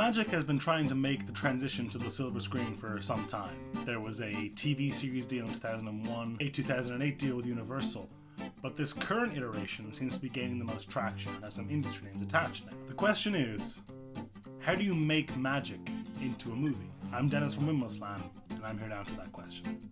Magic has been trying to make the transition to the silver screen for some time. There was a TV series deal in 2001, a 2008 deal with Universal, but this current iteration seems to be gaining the most traction and has some industry names attached now. The question is, how do you make Magic into a movie? I'm Denis from Windmill and I'm here to answer that question.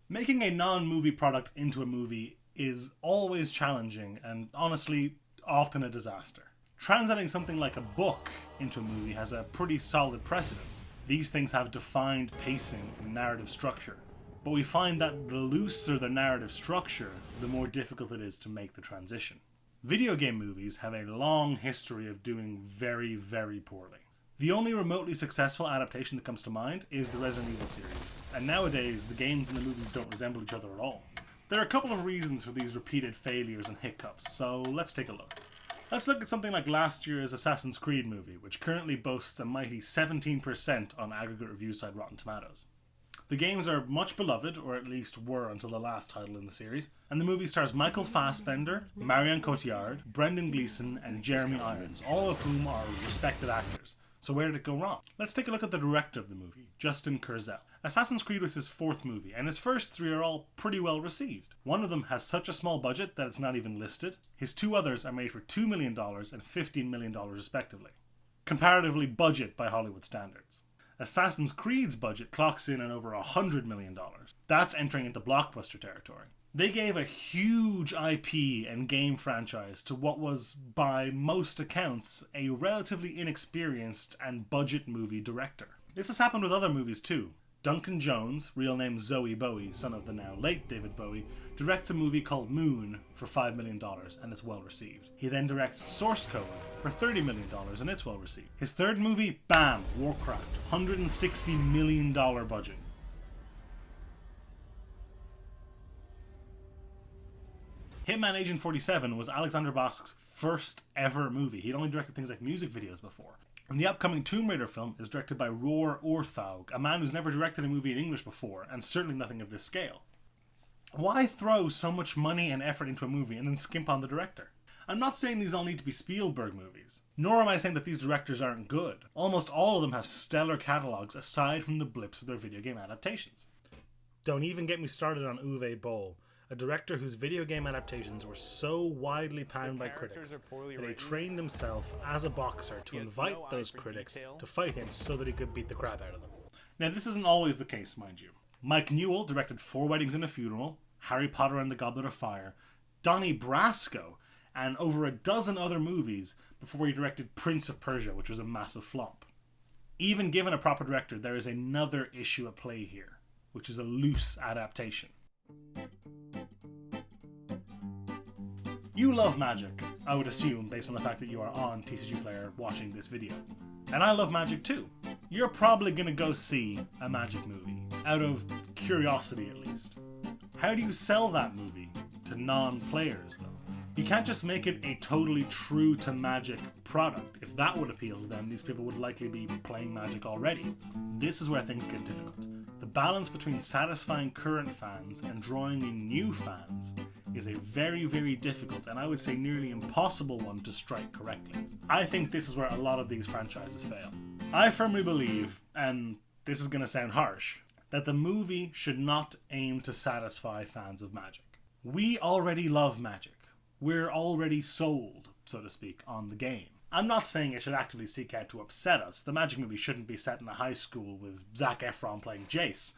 Making a non-movie product into a movie is always challenging and honestly often a disaster. Translating something like a book into a movie has a pretty solid precedent. These things have defined pacing and narrative structure, but we find that the looser the narrative structure, the more difficult it is to make the transition. Video game movies have a long history of doing very, very poorly. The only remotely successful adaptation that comes to mind is the Resident Evil series, and nowadays the games and the movies don't resemble each other at all. There are a couple of reasons for these repeated failures and hiccups, so let's take a look. Let's look at something like last year's Assassin's Creed movie, which currently boasts a mighty 17% on aggregate review site Rotten Tomatoes. The games are much beloved, or at least were until the last title in the series, and the movie stars Michael Fassbender, Marion Cotillard, Brendan Gleeson, and Jeremy Irons, all of whom are respected actors. So where did it go wrong? Let's take a look at the director of the movie, Justin Kurzel. Assassin's Creed was his fourth movie, and his first three are all pretty well received. One of them has such a small budget that it's not even listed. His two others are made for $2 million and $15 million respectively. Comparatively budget by Hollywood standards. Assassin's Creed's budget clocks in at over $100 million. That's entering into blockbuster territory. They gave a huge IP and game franchise to what was, by most accounts, a relatively inexperienced and budget movie director. This has happened with other movies too. Duncan Jones, real name Zoe Bowie, son of the now late David Bowie, directs a movie called Moon for $5 million and it's well received. He then directs Source Code for $30 million and it's well received. His third movie, bam, Warcraft, $160 million budget. Hitman Agent 47 was Alexander Bosk's first ever movie. He'd only directed things like music videos before. And the upcoming Tomb Raider film is directed by Roar Orthaug, a man who's never directed a movie in English before, and certainly nothing of this scale. Why throw so much money and effort into a movie and then skimp on the director? I'm not saying these all need to be Spielberg movies, nor am I saying that these directors aren't good. Almost all of them have stellar catalogues aside from the blips of their video game adaptations. Don't even get me started on Uwe Boll, a director whose video game adaptations were so widely panned by critics that he trained himself as a boxer to invite those critics to fight him so that he could beat the crap out of them. Now, this isn't always the case, mind you. Mike Newell directed 4 Weddings and a Funeral, Harry Potter and the Goblet of Fire, Donnie Brasco, and over a dozen other movies before he directed Prince of Persia, which was a massive flop. Even given a proper director, there is another issue at play here, which is a loose adaptation. You love Magic, I would assume, based on the fact that you are on TCGplayer watching this video. And I love Magic too. You're probably going to go see a Magic movie, out of curiosity at least. How do you sell that movie to non-players though? You can't just make it a totally true to Magic product. If that would appeal to them, these people would likely be playing Magic already. This is where things get difficult. The balance between satisfying current fans and drawing in new fans is a very, very difficult and I would say nearly impossible one to strike correctly. I think this is where a lot of these franchises fail. I firmly believe, and this is going to sound harsh, that the movie should not aim to satisfy fans of Magic. We already love Magic. We're already sold, so to speak, on the game. I'm not saying it should actively seek out to upset us. The Magic movie shouldn't be set in a high school with Zac Efron playing Jace,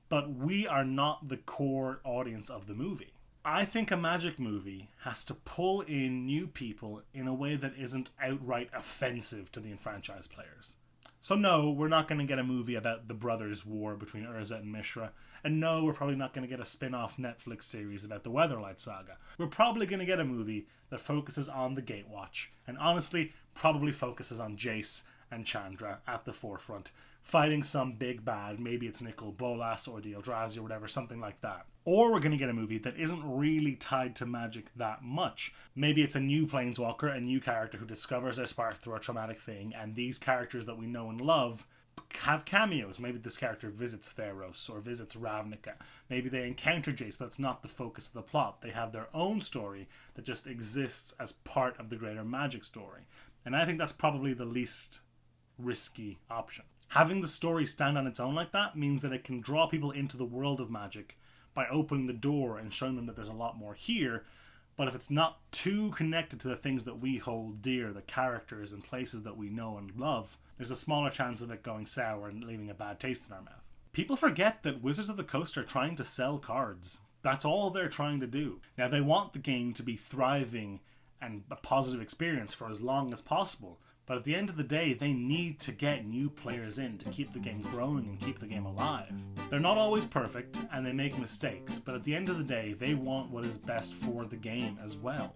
but we are not the core audience of the movie. I think a Magic movie has to pull in new people in a way that isn't outright offensive to the enfranchised players. So no, we're not going to get a movie about the brothers' war between Urza and Mishra. And no, we're probably not going to get a spin-off Netflix series about the Weatherlight Saga. We're probably going to get a movie that focuses on the Gatewatch. And honestly, probably focuses on Jace and Chandra at the forefront, fighting some big bad. Maybe it's Nicol Bolas or the Eldrazi or whatever, something like that. Or we're going to get a movie that isn't really tied to Magic that much. Maybe it's a new Planeswalker, a new character who discovers their spark through a traumatic thing, and these characters that we know and love have cameos. Maybe this character visits Theros or visits Ravnica. Maybe they encounter Jace, but that's not the focus of the plot. They have their own story that just exists as part of the greater Magic story. And I think that's probably the least risky option. Having the story stand on its own like that means that it can draw people into the world of Magic by opening the door and showing them that there's a lot more here. But if it's not too connected to the things that we hold dear, the characters and places that we know and love, there's a smaller chance of it going sour and leaving a bad taste in our mouth. People forget that Wizards of the Coast are trying to sell cards. That's all they're trying to do. Now, they want the game to be thriving and a positive experience for as long as possible, but at the end of the day, they need to get new players in to keep the game growing and keep the game alive. They're not always perfect, and they make mistakes, but at the end of the day, they want what is best for the game as well.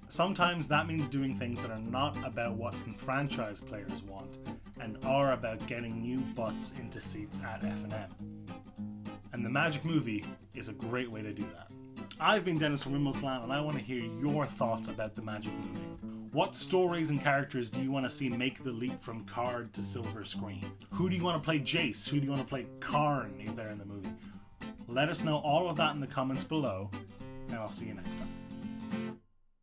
Sometimes that means doing things that are not about what enfranchised players want, and are about getting new butts into seats at F&M. And the Magic movie is a great way to do that. I've been Denis from Slam, and I want to hear your thoughts about the Magic movie. What stories and characters do you want to see make the leap from card to silver screen? Who do you want to play Jace? Who do you want to play Karn if they're in the movie? Let us know all of that in the comments below, and I'll see you next time.